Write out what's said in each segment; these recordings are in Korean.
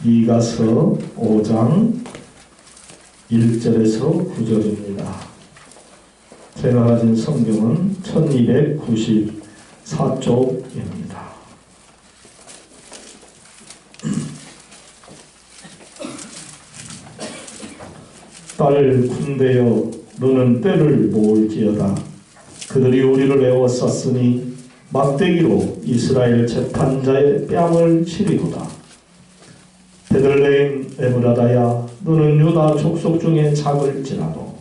이가서 5장 1절에서 9절입니다. 제가 가진 성경은 1294쪽입니다. 딸 군대여, 너는 때를 모을지어다. 그들이 우리를 에워쌌으니 막대기로 이스라엘 재판자의 뺨을 치리로다. 베들레헴 에브라다야, 너는 유다 족속 중에 작을지라도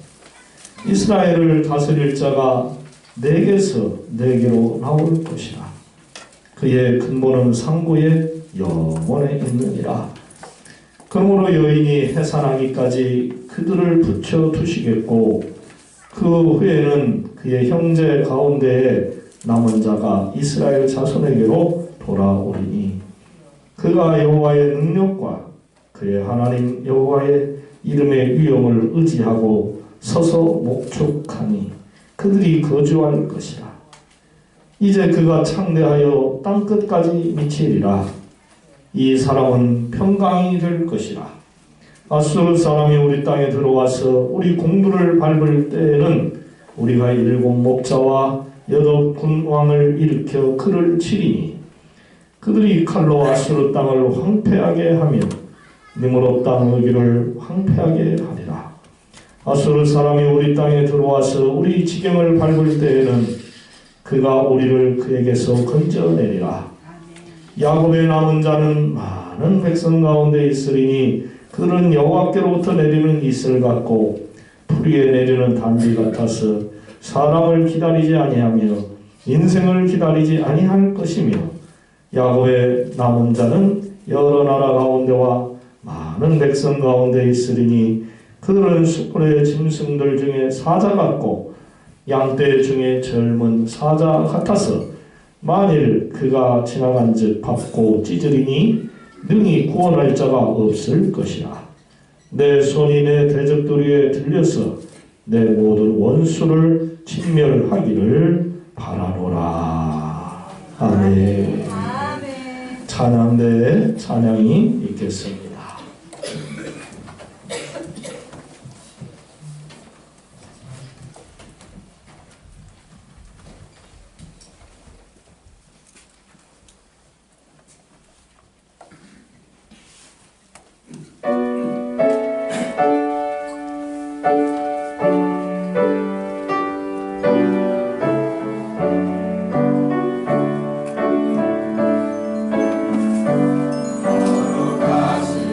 이스라엘을 다스릴 자가 내게서 내게로 나올 것이라. 그의 근본은 상고의 영원에 있느니라. 그러므로 여인이 해산하기까지 그들을 붙여 두시겠고, 그 후에는 그의 형제 가운데에 남은 자가 이스라엘 자손에게로 돌아오리니, 그가 여호와의 능력과 그의 하나님 여호와의 이름의 위엄을 의지하고 서서 목축하니 그들이 거주할 것이라. 이제 그가 창대하여 땅끝까지 미치리라. 이 사람은 평강이 될 것이라. 아수르 사람이 우리 땅에 들어와서 우리 공부를 밟을 때에는 우리가 7 목자와 8 군왕을 일으켜 그를 치리니, 그들이 칼로 아수르 땅을 황폐하게 하며 니므롯 땅 의기를 황폐하게 하리라. 아수르 사람이 우리 땅에 들어와서 우리 지경을 밟을 때에는 그가 우리를 그에게서 건져내리라. 야곱의 남은 자는 많은 백성 가운데 있으리니, 그들은 여호와께로부터 내리는 이슬 같고 풀이에 내리는 단비 같아서 사람을 기다리지 아니하며 인생을 기다리지 아니할 것이며, 야곱의 남은 자는 여러 나라 가운데와 많은 백성 가운데 있으리니, 그들은 숫불의 짐승들 중에 사자 같고 양떼 중에 젊은 사자 같아서 만일 그가 지나간즉 밟고 찢으리니 능히 구원할 자가 없을 것이라. 내 손이 내 대적들 위에 들려서 내 모든 원수를 진멸하기를 바라노라. 아멘. 찬양대에 찬양이 있겠습니다. 가시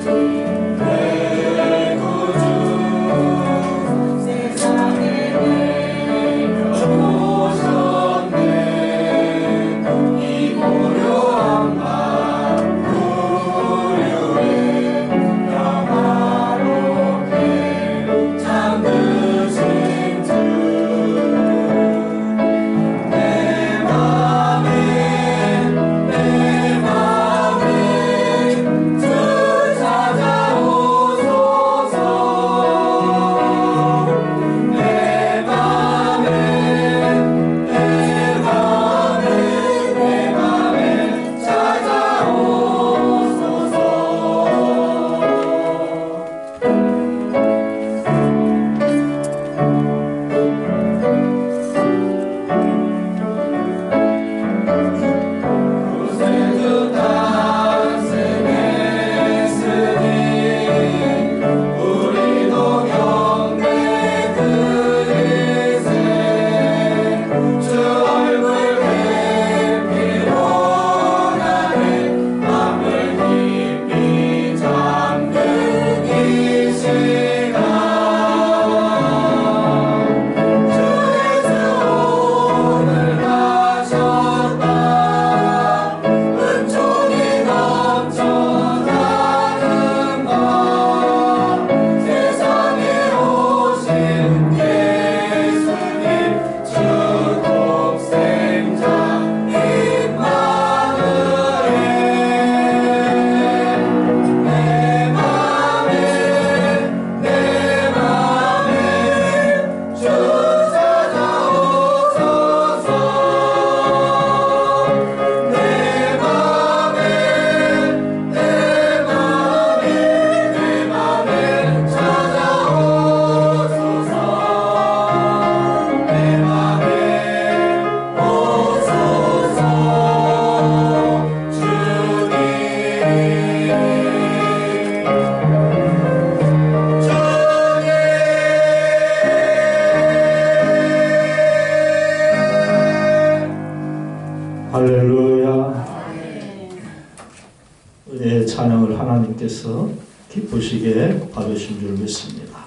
은혜의 찬양을 하나님께서 기쁘시게 받으신 줄 믿습니다.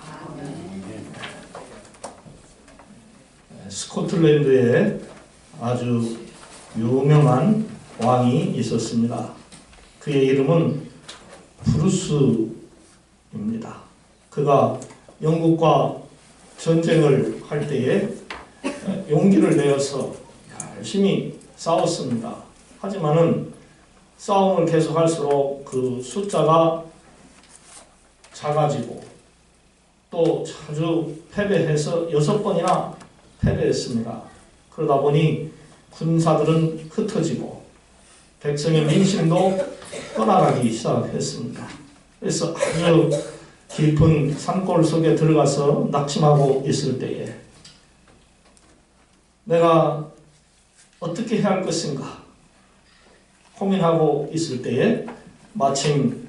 스코틀랜드에 아주 유명한 왕이 있었습니다. 그의 이름은 브루스입니다. 그가 영국과 전쟁을 할 때에 용기를 내어서 열심히 싸웠습니다. 하지만은 싸움을 계속할수록 그 숫자가 작아지고 또 자주 패배해서 6번이나 패배했습니다. 그러다 보니 군사들은 흩어지고 백성의 민심도 떠나가기 시작했습니다. 그래서 아주 깊은 산골 속에 들어가서 낙심하고 있을 때에 내가 어떻게 해야 할 것인가 고민하고 있을 때에 마침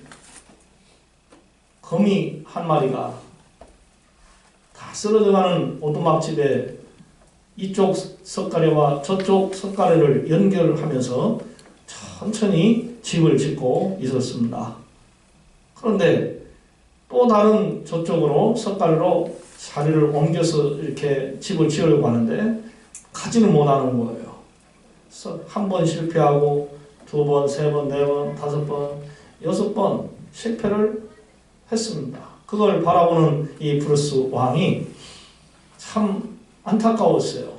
거미 한 마리가 다 쓰러져가는 오두막집에 이쪽 석가래와 저쪽 석가래를 연결하면서 천천히 집을 짓고 있었습니다. 그런데 또 다른 저쪽으로 석가래로 자리를 옮겨서 이렇게 집을 지으려고 하는데 가지를 못하는 거예요. 한 번 실패하고 2번, 3번, 4번, 5번, 6번 실패를 했습니다. 그걸 바라보는 이 브루스 왕이 참 안타까웠어요.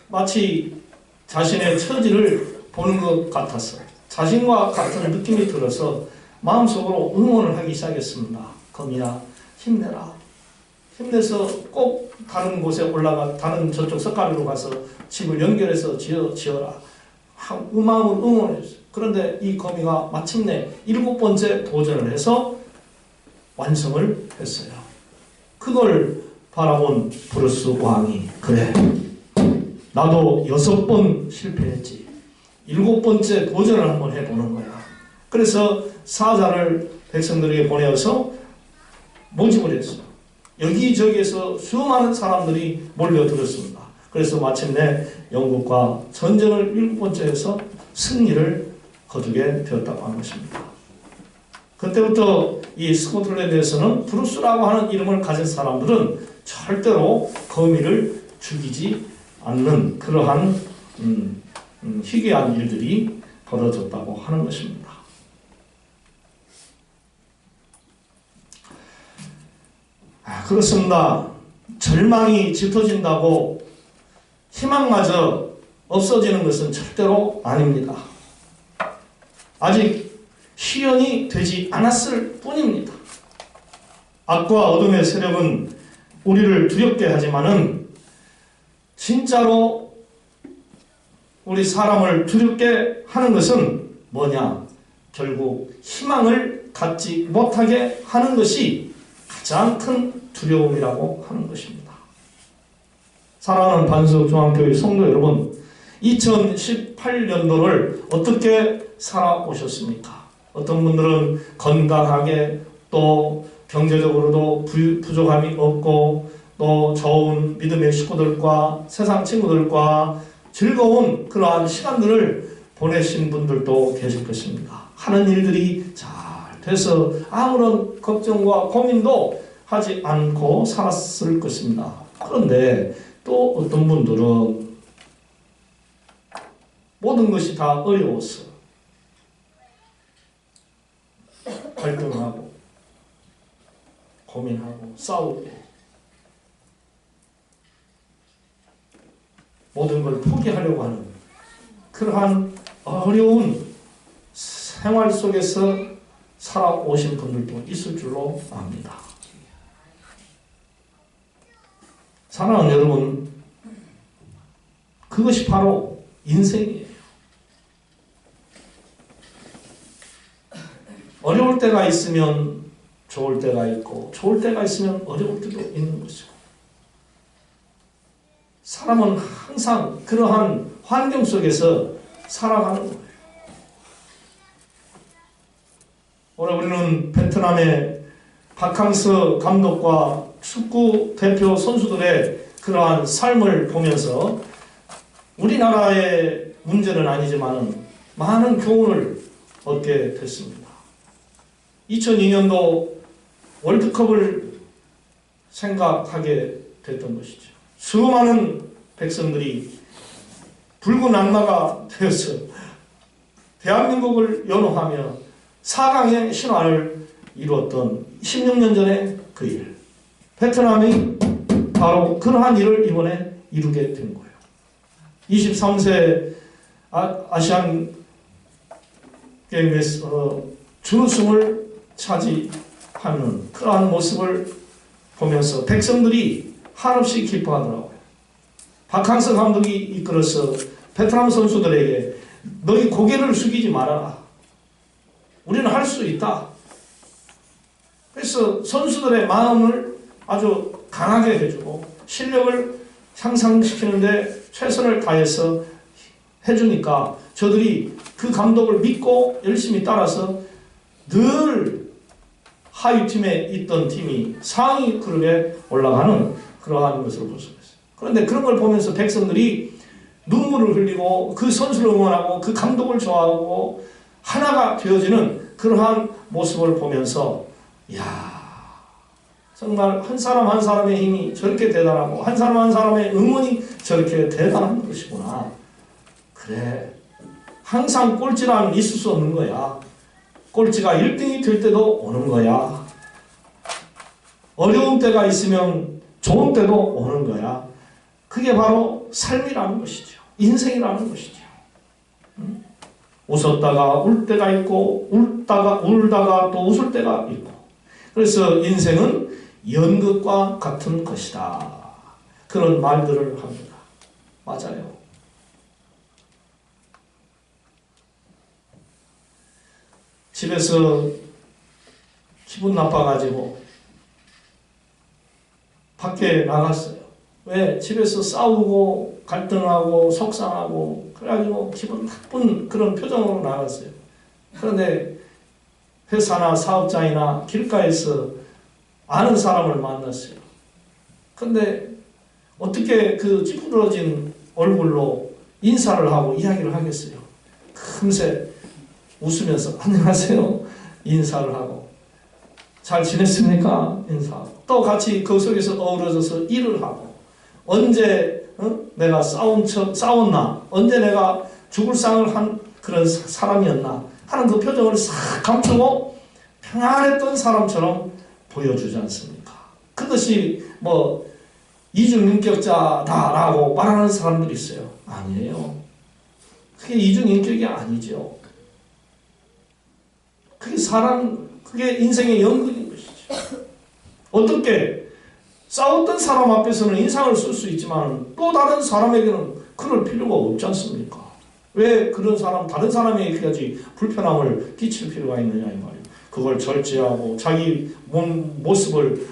마치 자신의 처지를 보는 것 같았어요. 자신과 같은 느낌이 들어서 마음속으로 응원을 하기 시작했습니다. 거미야, 힘내라. 힘내서 꼭 다른 곳에 다른 저쪽 석가래로 가서 집을 연결해서 지어라. 마음을 응원했어요. 그런데 이 거미가 마침내 7번째 도전을 해서 완성을 했어요. 그걸 바라본 브루스 왕이 그래, 나도 6번 실패했지. 7번째 도전을 한번 해보는 거야. 그래서 사자를 백성들에게 보내어서 모집을 했어요. 여기저기에서 수많은 사람들이 몰려들었습니다. 그래서 마침내 영국과 전쟁을 7번째 해서 승리를 거두게 되었다고 하는 것입니다. 그때부터 이 스코틀랜드에서는 브루스라고 하는 이름을 가진 사람들은 절대로 거미를 죽이지 않는 그러한 희귀한 일들이 벌어졌다고 하는 것입니다. 그렇습니다. 절망이 짙어진다고 희망마저 없어지는 것은 절대로 아닙니다. 아직 실현이 되지 않았을 뿐입니다. 악과 어둠의 세력은 우리를 두렵게 하지만은 진짜로 우리 사람을 두렵게 하는 것은 뭐냐? 결국 희망을 갖지 못하게 하는 것이 가장 큰 두려움이라고 하는 것입니다. 사랑하는 반석중앙교회 성도 여러분, 2018년도를 어떻게 살아오셨습니까? 어떤 분들은 건강하게, 또 경제적으로도 부족함이 없고, 또 좋은 믿음의 식구들과 세상 친구들과 즐거운 그러한 시간들을 보내신 분들도 계실 것입니다. 하는 일들이 잘 돼서 아무런 걱정과 고민도 하지 않고 살았을 것입니다. 그런데 또 어떤 분들은 모든 것이 다 어려워서 갈등하고 고민하고 싸우고 모든 걸 포기하려고 하는 그러한 어려운 생활 속에서 살아오신 분들도 있을 줄로 압니다. 사랑하는 여러분, 그것이 바로 인생이에요. 어려울 때가 있으면 좋을 때가 있고, 좋을 때가 있으면 어려울 때도 있는 것이고, 사람은 항상 그러한 환경 속에서 살아가는 거예요. 올해 우리는 베트남의 박항서 감독과 축구 대표 선수들의 그러한 삶을 보면서 우리나라의 문제는 아니지만 많은 교훈을 얻게 됐습니다. 2002년도 월드컵을 생각하게 됐던 것이죠. 수많은 백성들이 붉은 악마가 되어서 대한민국을 연호하며 4강의 신화를 이루었던 16년 전의 그 일. 베트남이 바로 그러한 일을 이번에 이루게 된 거예요. 23세 아시안 게임에서 준우승을 차지하는 그러한 모습을 보면서 백성들이 한없이 기뻐하더라고요. 박항서 감독이 이끌어서 베트남 선수들에게 너희 고개를 숙이지 말아라. 우리는 할 수 있다. 그래서 선수들의 마음을 아주 강하게 해주고 실력을 향상시키는데 최선을 다해서 해주니까 저들이 그 감독을 믿고 열심히 따라서 늘 하위팀에 있던 팀이 상위 그룹에 올라가는 그러한 것을 볼 수 있어요. 그런데 그런 걸 보면서 백성들이 눈물을 흘리고 그 선수를 응원하고 그 감독을 좋아하고 하나가 되어지는 그러한 모습을 보면서 이야, 정말 한 사람 한 사람의 힘이 저렇게 대단하고 한 사람 한 사람의 응원이 저렇게 대단한 것이구나. 그래, 항상 꼴찌란 있을 수 없는 거야. 꼴찌가 1등이 될 때도 오는 거야. 어려운 때가 있으면 좋은 때도 오는 거야. 그게 바로 삶이라는 것이죠. 인생이라는 것이죠. 웃었다가 울 때가 있고 울다가 또 웃을 때가 있고. 그래서 인생은 연극과 같은 것이다. 그런 말들을 합니다. 맞아요. 집에서 기분 나빠가지고 밖에 나갔어요. 왜? 집에서 싸우고 갈등하고 속상하고 그래가지고 기분 나쁜 그런 표정으로 나갔어요. 그런데 회사나 사업장이나 길가에서 아는 사람을 만났어요. 근데 어떻게 그 찌푸러진 얼굴로 인사를 하고 이야기를 하겠어요. 금세 웃으면서 안녕하세요 인사를 하고 잘 지냈습니까 인사하고 또 같이 그 속에서 어우러져서 일을 하고 언제 내가 싸웠나 언제 내가 죽을 상을 한 그런 사람이었나 하는 그 표정을 싹 감추고 평안했던 사람처럼 보여주지 않습니까? 그것이 뭐 이중인격자다라고 말하는 사람들이 있어요. 아니에요. 그게 이중인격이 아니죠. 그게 인생의 연극인 것이죠. 어떻게 싸웠던 사람 앞에서는 인상을 쓸 수 있지만 또 다른 사람에게는 그럴 필요가 없지 않습니까? 왜 그런 사람, 다른 사람에게까지 불편함을 끼칠 필요가 있느냐 이 말이에요. 그걸 절제하고 자기 모습을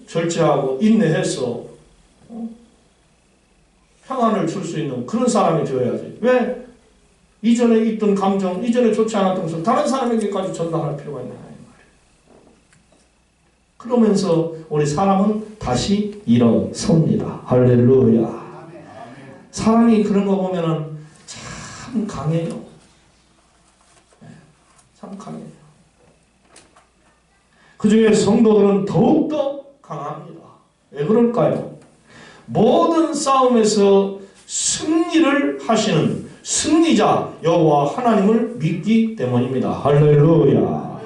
절제하고 인내해서 평안을 줄 수 있는 그런 사람이 되어야지. 왜? 이전에 있던 감정, 이전에 좋지 않았던 것을 다른 사람에게까지 전달할 필요가 있느냐 이 말이에요. 그러면서 우리 사람은 다시 일어섭니다. 할렐루야. 사람이 그런 거 보면은 참 강해요. 참 강해요. 그 중에 성도들은 더욱더 강합니다. 왜 그럴까요? 모든 싸움에서 승리를 하시는 승리자 여호와 하나님을 믿기 때문입니다. 할렐루야.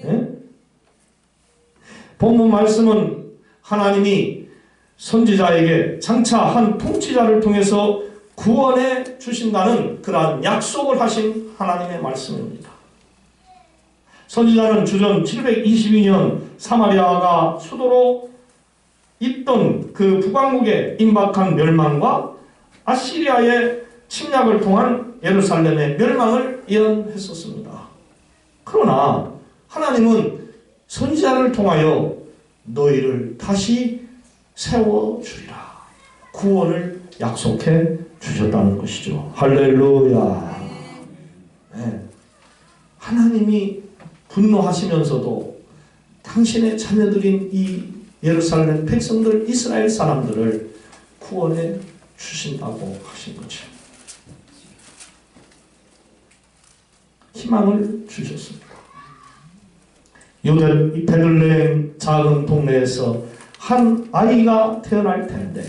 네? 본문 말씀은 하나님이 선지자에게 장차 한 통치자를 통해서 구원해 주신다는 그러한 약속을 하신 하나님의 말씀입니다. 선지자는 주전 722년 사마리아가 수도로 있던 그 북왕국의 임박한 멸망과 아시리아의 침략을 통한 예루살렘의 멸망을 예언했었습니다. 그러나 하나님은 선지자를 통하여 너희를 다시 세워주리라. 구원을 약속해 주셨다는 것이죠. 할렐루야. 네. 하나님이 분노하시면서도 당신의 자녀들인 이 예루살렘 백성들, 이스라엘 사람들을 구원해 주신다고 하신 거죠. 희망을 주셨습니다. 유대 베들레헴 작은 동네에서 한 아이가 태어날 텐데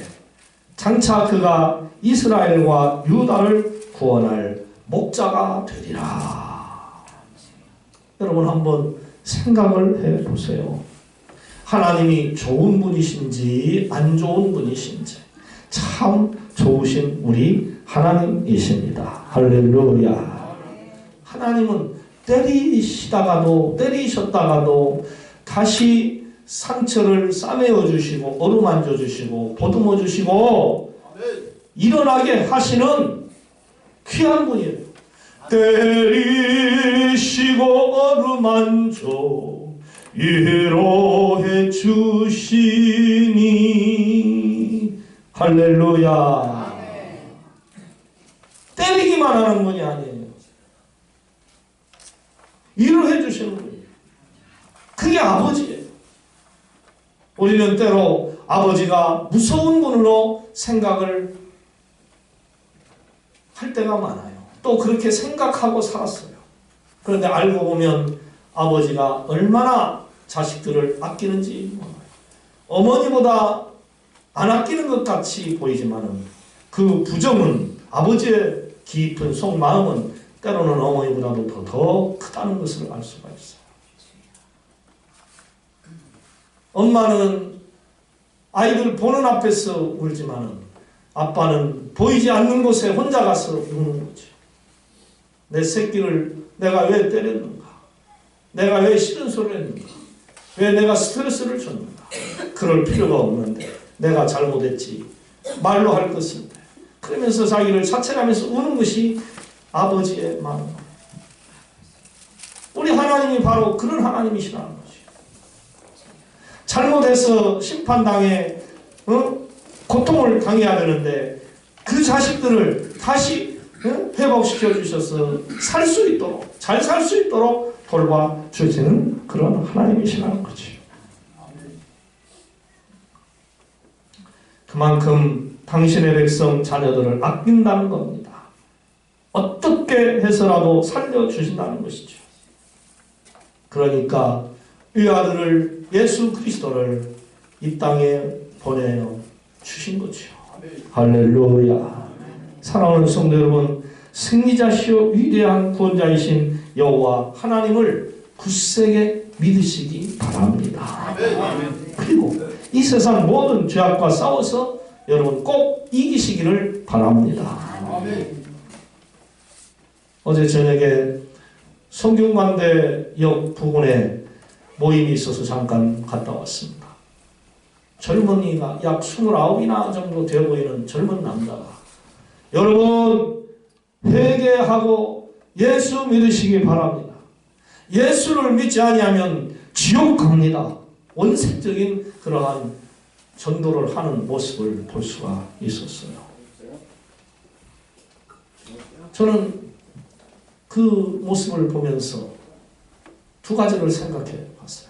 장차 그가 이스라엘과 유다를 구원할 목자가 되리라. 여러분 한번 생각을 해보세요. 하나님이 좋은 분이신지 안 좋은 분이신지 참 좋으신 우리 하나님이십니다. 할렐루야. 하나님은 때리셨다가도 다시 상처를 싸매어 주시고 어루만져 주시고 보듬어 주시고 일어나게 하시는 귀한 분이에요. 때리시고 어루만져 위로해 주시니 할렐루야. 때리기만 하는 분이 아니에요. 위로해 주시는 분이에요. 그게 아버지예요. 우리는 때로 아버지가 무서운 분으로 생각을 할 때가 많아요. 또 그렇게 생각하고 살았어요. 그런데 알고 보면 아버지가 얼마나 자식들을 아끼는지 몰라요. 어머니보다 안 아끼는 것 같이 보이지만 그 부정은 아버지의 깊은 속마음은 때로는 어머니보다도 더 크다는 것을 알 수가 있어요. 엄마는 아이들 보는 앞에서 울지만 아빠는 보이지 않는 곳에 혼자 가서 우는 거죠. 내 새끼를 내가 왜 때렸는가? 내가 왜 싫은 소리를 했는가? 왜 내가 스트레스를 줬는가? 그럴 필요가 없는데 내가 잘못했지. 말로 할 것인데. 그러면서 자기를 자책하면서 우는 것이 아버지의 마음. 우리 하나님이 바로 그런 하나님이시라는 거죠. 잘못해서 심판당해 고통을 당해야 되는데 그 자식들을 다시 회복시켜 주셔서 살 수 있도록 잘 살 수 있도록 돌봐주시는 그런 하나님이시라는 거죠. 그만큼 당신의 백성 자녀들을 아낀다는 겁니다. 어떻게 해서라도 살려주신다는 것이죠. 그러니까 이 아들을 예수 그리스도를 이 땅에 보내어 주신 거죠. 할렐루야. 사랑하는 성도 여러분, 승리자시오 위대한 구원자이신 여호와 하나님을 굳세게 믿으시기 바랍니다. 그리고 이 세상 모든 죄악과 싸워서 여러분 꼭 이기시기를 바랍니다. 어제 저녁에 성균관대역 부근에 모임이 있어서 잠깐 갔다 왔습니다. 젊은이가 약 29이나 정도 되어 보이는 젊은 남자가 여러분 회개하고 예수 믿으시기 바랍니다. 예수를 믿지 아니하면 지옥 갑니다. 원색적인 그러한 전도를 하는 모습을 볼 수가 있었어요. 저는 그 모습을 보면서 두 가지를 생각해 봤어요.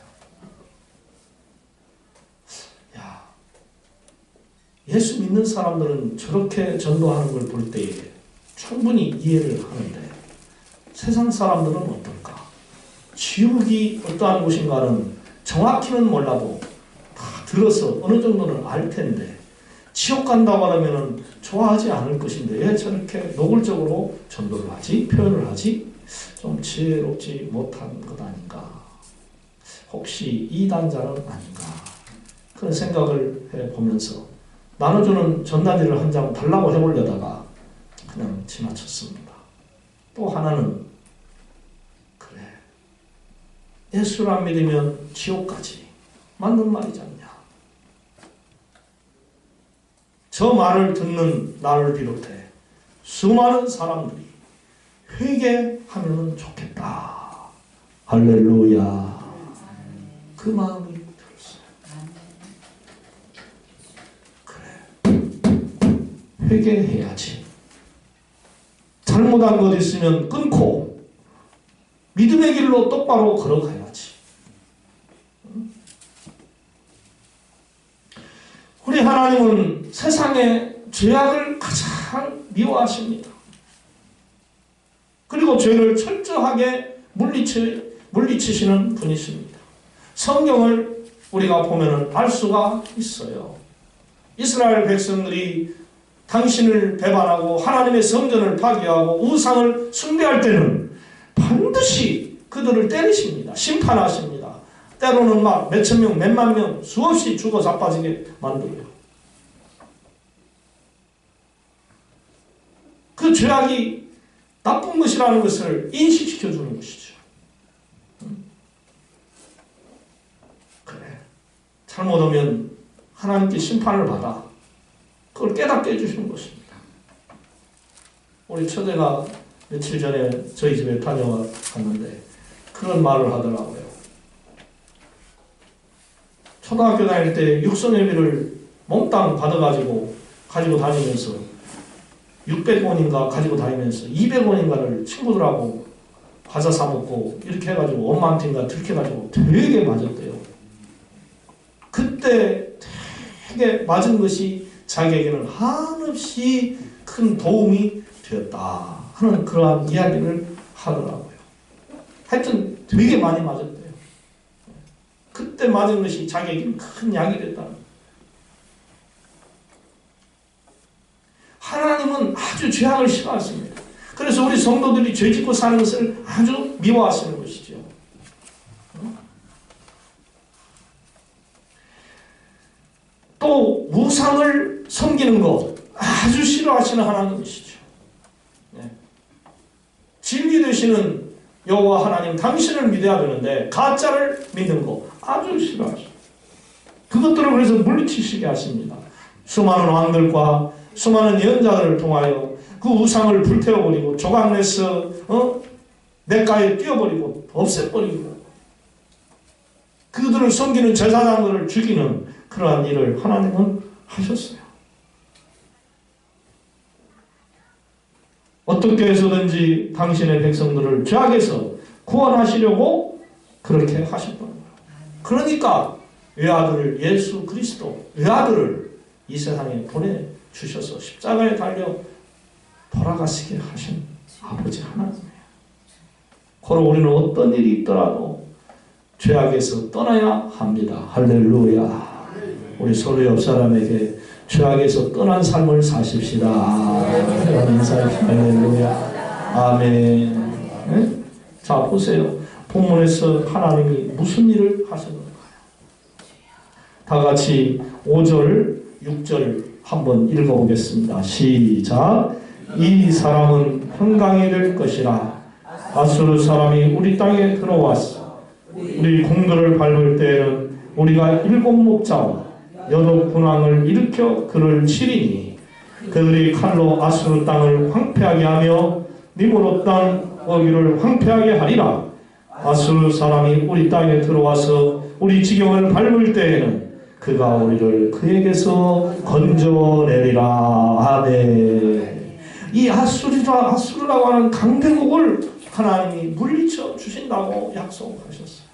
야, 예수 믿는 사람들은 저렇게 전도하는 걸 볼 때에 충분히 이해를 하는데 세상 사람들은 어떨까? 지옥이 어떠한 곳인가는 정확히는 몰라도 다 들어서 어느 정도는 알 텐데 지옥 간다고 하면 좋아하지 않을 것인데 왜 저렇게 노골적으로 전도를 하지? 표현을 하지? 좀 지혜롭지 못한 것 아닌가? 혹시 이단자는 아닌가? 그런 생각을 해보면서 나눠주는 전단지를 한 장 달라고 해보려다가 그냥 지나쳤습니다. 또 하나는 그래, 예수를 안 믿으면 지옥까지 맞는 말이지 않냐? 저 말을 듣는 나를 비롯해 수많은 사람들이 회개하면 좋겠다. 할렐루야. 그 마음이 들었어요. 그래, 회개해야지. 잘못한 것 있으면 끊고 믿음의 길로 똑바로 걸어가야지. 우리 하나님은 세상의 죄악을 가장 미워하십니다. 그리고 죄를 철저하게 물리치시는 분이십니다. 성경을 우리가 보면 알 수가 있어요. 이스라엘 백성들이 당신을 배반하고 하나님의 성전을 파괴하고 우상을 숭배할 때는 반드시 그들을 때리십니다. 심판하십니다. 때로는 막 몇천 명, 몇만 명 수없이 죽어 자빠지게 만들어요. 그 죄악이 나쁜 것이라는 것을 인식시켜 주는 것이죠. 그래, 잘못하면 하나님께 심판을 받아. 그걸 깨닫게 해주시는 것입니다. 우리 처제가 며칠 전에 저희 집에 다녀왔는데 그런 말을 하더라고요. 초등학교 다닐 때 육성예비를 몽땅 받아가지고 가지고 다니면서 600원인가 가지고 다니면서 200원인가를 친구들하고 과자 사 먹고 이렇게 해가지고 엄마한테인가 들켜가지고 되게 맞았대요. 그때 되게 맞은 것이 자기에게는 한없이 큰 도움이 되었다 하는 그러한 이야기를 하더라고요. 하여튼 되게 많이 맞았대요. 그때 맞은 것이 자기에게는 큰 약이 됐다. 하나님은 아주 죄악을 싫어하십니다. 그래서 우리 성도들이 죄 짓고 사는 것을 아주 미워하시는 것이죠. 또 우상을 섬기는 것 아주 싫어하시는 하나님이시죠. 네. 진리 되시는 여호와 하나님 당신을 믿어야 되는데 가짜를 믿는 것 아주 싫어하시죠. 그것들을 그래서 물리치시게 하십니다. 수많은 왕들과 수많은 예언자들을 통하여 그 우상을 불태워버리고 조각내서 냇가에 띄워버리고 없애버리고 그들을 섬기는 제사장들을 죽이는 그러한 일을 하나님은 하셨어요. 어떻게 해서든지 당신의 백성들을 죄악에서 구원하시려고 그렇게 하셨던 거예요. 그러니까 외아들 예수 그리스도 외아들을 이 세상에 보내주셔서 십자가에 달려 돌아가시게 하신 아버지 하나님이에요. 고로 우리는 어떤 일이 있더라도 죄악에서 떠나야 합니다. 할렐루야. 우리 서로 옆 사람에게 죄악에서 떠난 삶을 사십시다. 할렐루야. 아멘. 네? 자, 보세요. 본문에서 하나님이 무슨 일을 하셨는가요? 다 같이 5절, 6절 한번 읽어보겠습니다. 시작. 이 사람은 평강이 될 것이라. 아수르 사람이 우리 땅에 들어왔어. 우리 궁궐을 밟을 때에는 우리가 7 목자와 8 군왕을 일으켜 그를 치리니 그들이 칼로 아수르 땅을 황폐하게 하며 니므롯 땅 어귀를 황폐하게 하리라. 아수르 사람이 우리 땅에 들어와서 우리 지경을 밟을 때에는 그가 우리를 그에게서 건져내리라. 아멘. 이 아수르라고 하는 강대국을 하나님이 물리쳐 주신다고 약속하셨어요.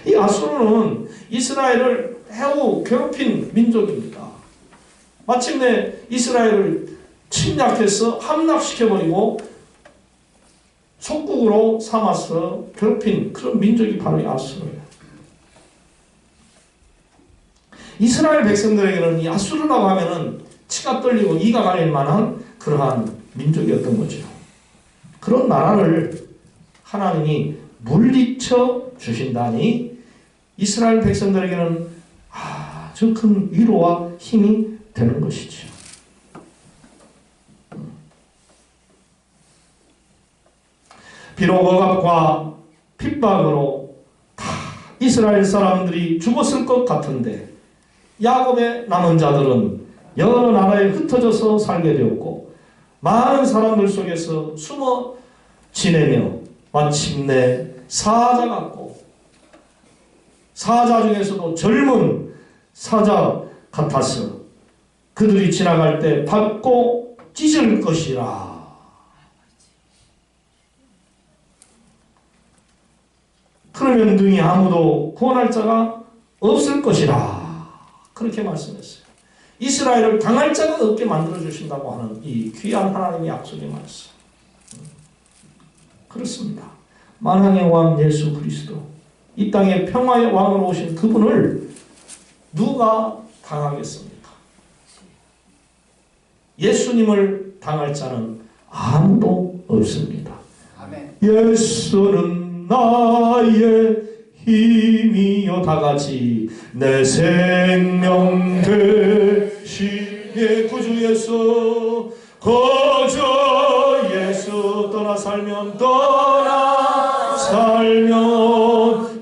이 아수르는 이스라엘을 매우 괴롭힌 민족입니다. 마침내 이스라엘을 침략해서 함락시켜버리고 속국으로 삼아서 괴롭힌 그런 민족이 바로 이 아수르예요. 이스라엘 백성들에게는 이 아수르라고 하면은 치가 떨리고 이가 갈릴 만한 그러한 민족이었던 거죠. 그런 나라를 하나님이 물리쳐 주신다니 이스라엘 백성들에게는 아주 큰 위로와 힘이 되는 것이죠. 비록 억압과 핍박으로 다 이스라엘 사람들이 죽었을 것 같은데 야곱의 남은 자들은 여러 나라에 흩어져서 살게 되었고 많은 사람들 속에서 숨어 지내며 마침내 사자 같고 사자 중에서도 젊은 사자 같아서 그들이 지나갈 때 밟고 찢을 것이라. 그러면 능히 아무도 구원할 자가 없을 것이라. 그렇게 말씀했어요. 이스라엘을 당할 자가 없게 만들어주신다고 하는 이 귀한 하나님의 약속의 말씀. 그렇습니다. 만왕의 왕 예수 그리스도 이 땅에 평화의 왕으로 오신 그분을 누가 당하겠습니까? 예수님을 당할 자는 아무도 없습니다. 아멘. 예수는 나의 힘이요. 다같이 내 생명 되신 예 구주 예수, 거저 예수 떠나 살면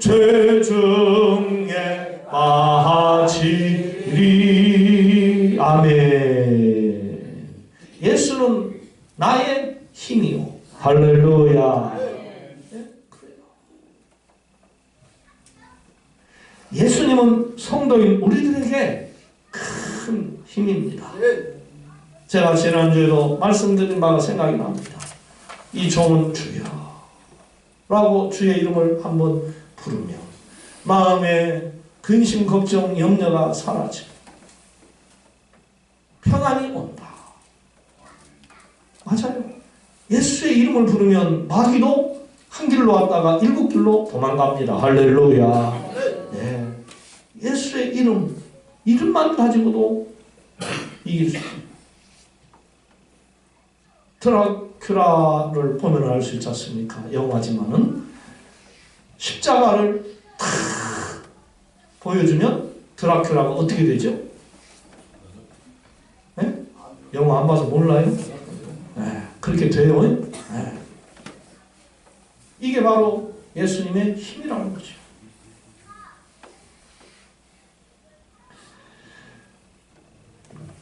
죄 중에 빠지리. 아멘. 예수는 나의 힘이요. 할렐루야. 예수님은 성도인 우리들에게 큰 힘입니다. 제가 지난주에도 말씀드린 바가 생각이 납니다. 이 종은 주여 라고 주의 이름을 한번 부르면 마음에 근심, 걱정, 염려가 사라지고 평안이 온다. 맞아요. 예수의 이름을 부르면 마귀도 한 길로 왔다가 7길로 도망갑니다. 할렐루야. 네. 예수의 이름만 가지고도 이길 수 있습니다. 드라큘라를 보면 알 수 있지 않습니까? 영화지만은 십자가를 탁 보여주면 드라큘라가 어떻게 되죠? 네? 영화 안 봐서 몰라요? 네. 그렇게 돼요. 네. 이게 바로 예수님의 힘이라는 거죠.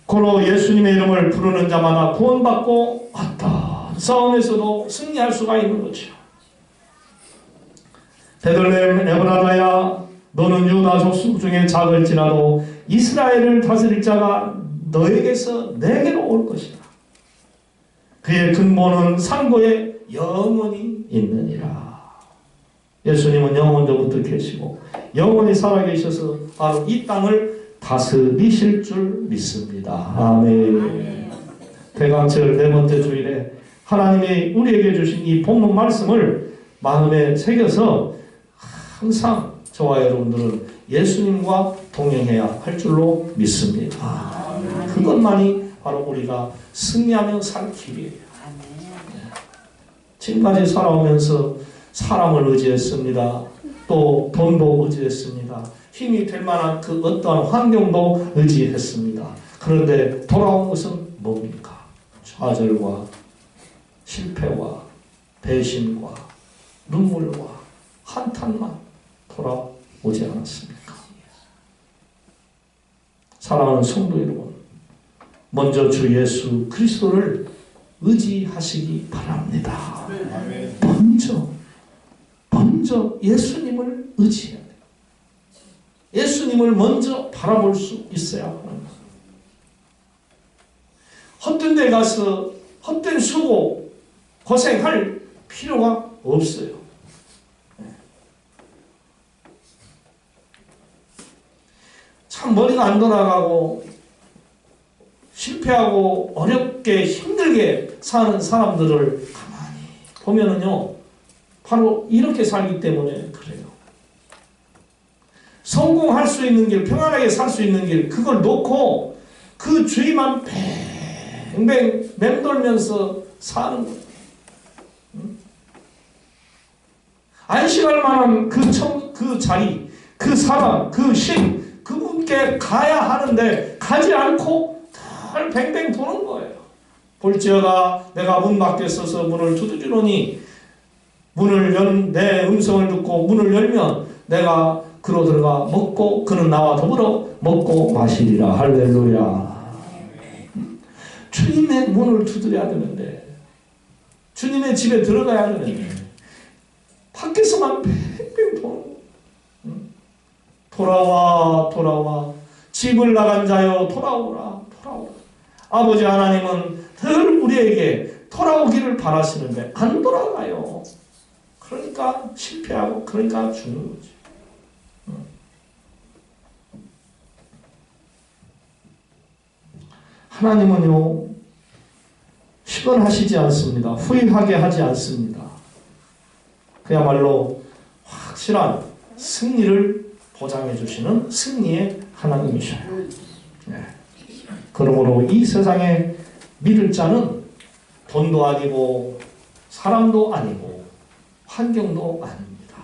고로 예수님의 이름을 부르는 자마다 구원받고 어떤 싸움에서도 승리할 수가 있는 거죠. 베들레헴 에브라다야, 너는 유다 족속 중에 작을지라도 이스라엘을 다스릴 자가 너에게서 내게로 올 것이다. 그의 근본은 상고에 영원히 있느니라. 예수님은 영원전부터 계시고 영원히 살아계셔서 바로 이 땅을 다스리실 줄 믿습니다. 아멘. 대강절 4번째 주일에 하나님이 우리에게 주신 이 본문 말씀을 마음에 새겨서 항상 저와 여러분들은 예수님과 동행해야 할 줄로 믿습니다. 그것만이 바로 우리가 승리하며 살 길이에요. 지금까지 살아오면서 사람을 의지했습니다. 또 돈도 의지했습니다. 힘이 될 만한 그 어떠한 환경도 의지했습니다. 그런데 돌아온 것은 뭡니까? 좌절과 실패와 배신과 눈물과 한탄만 돌아오지 않았습니까? 사랑하는 성도 여러분, 먼저 주 예수 그리스도를 의지하시기 바랍니다. 먼저 예수님을 의지해야 돼요. 예수님을 먼저 바라볼 수 있어야 하는 거예요. 헛된 데 가서 헛된 수고 고생할 필요가 없어요. 참 머리가 안 돌아가고 실패하고 어렵게 힘들게 사는 사람들을 가만히 보면은요, 바로 이렇게 살기 때문에 그래요. 성공할 수 있는 길, 평안하게 살 수 있는 길, 그걸 놓고 그 주위만 뱅뱅 맴돌면서 사는 거예요. 안식할 만한 그 자리, 그 사람, 그 신, 그분께 가야 하는데 가지 않고 늘 뱅뱅 도는 거예요. 볼지어다 내가 문 밖에 서서 문을 두드리노니 내 음성을 듣고 문을 열면 내가 그로 들어가 먹고 그는 나와 더불어 먹고 마시리라. 할렐루야. 주님의 문을 두드려야 되는데, 주님의 집에 들어가야 되는데 밖에서만 팽팽 도는 돌아와 집을 나간 자여 돌아오라. 아버지 하나님은 늘 우리에게 돌아오기를 바라시는데 안 돌아가요. 그러니까 실패하고 그러니까 죽는 거지. 하나님은요, 시건하시지 않습니다. 후회하게 하지 않습니다. 그야말로 확실한 승리를 보장해 주시는 승리의 하나님이셔요. 네. 그러므로 이 세상에 믿을 자는 돈도 아니고 사람도 아니고 환경도 아닙니다.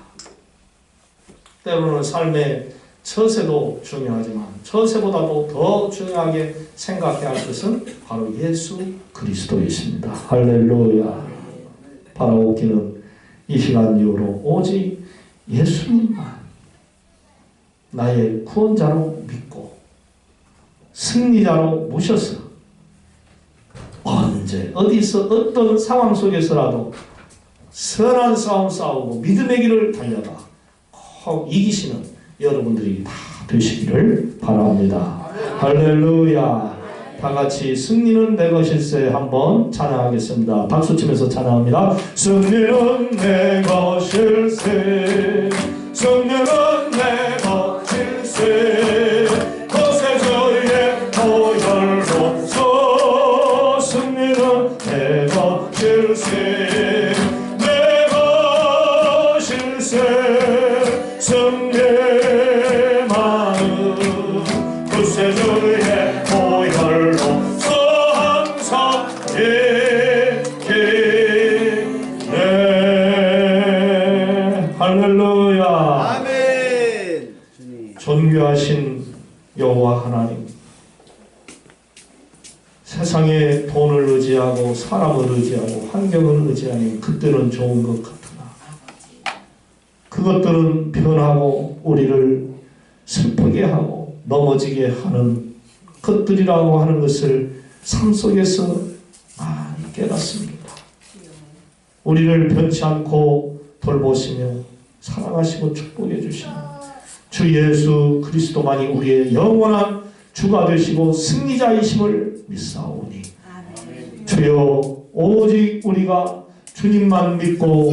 때로는 삶의 처세도 중요하지만 처세보다도 더 중요하게 생각해야 할 것은 바로 예수 그리스도이십니다. 할렐루야. 바라옵기는 이 시간 이후로 오직 예수님만 나의 구원자로 믿고 승리자로 모셔서 언제 어디서 어떤 상황 속에서라도 선한 싸움 싸우고 믿음의 길을 달려가 꼭 이기시는 여러분들이 다 되시기를 바랍니다. 할렐루야. 다 같이 승리는 내 것일세 한번 찬양하겠습니다. 박수 치면서 찬양합니다. 승리는 내 것일세, 승리는 내 것일세, 거세주의 보혈로서 승리는 내 것일세, 내 것일세, 승리의 마음 구세주의 보혈로서 항상 예기네. 할렐루야. 아멘. 존귀하신 여호와 하나님, 세상에 돈을 의지하고 사람을 의지하고 환경을 의지하니 그때는 좋은 것 같으나 그것들은 변하고 우리를 슬프게 하고 넘어지게 하는 것들이라고 하는 것을 삶 속에서 많이 깨닫습니다. 우리를 변치 않고 돌보시며 사랑하시고 축복해 주시는 주 예수 그리스도만이 우리의 영원한 주가 되시고 승리자이심을 믿사오니 주여 오직 우리가 주님만 믿고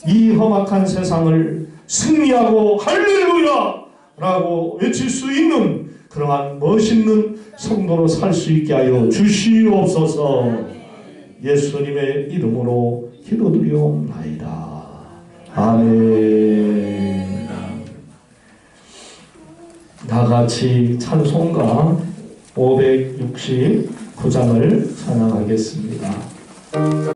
이 험악한 세상을 승리하고 할렐루야 라고 외칠 수 있는 그러한 멋있는 성도로 살 수 있게 하여 주시옵소서. 예수님의 이름으로 기도드리옵나이다. 아멘. 다같이 찬송가 569장을 찬양하겠습니다.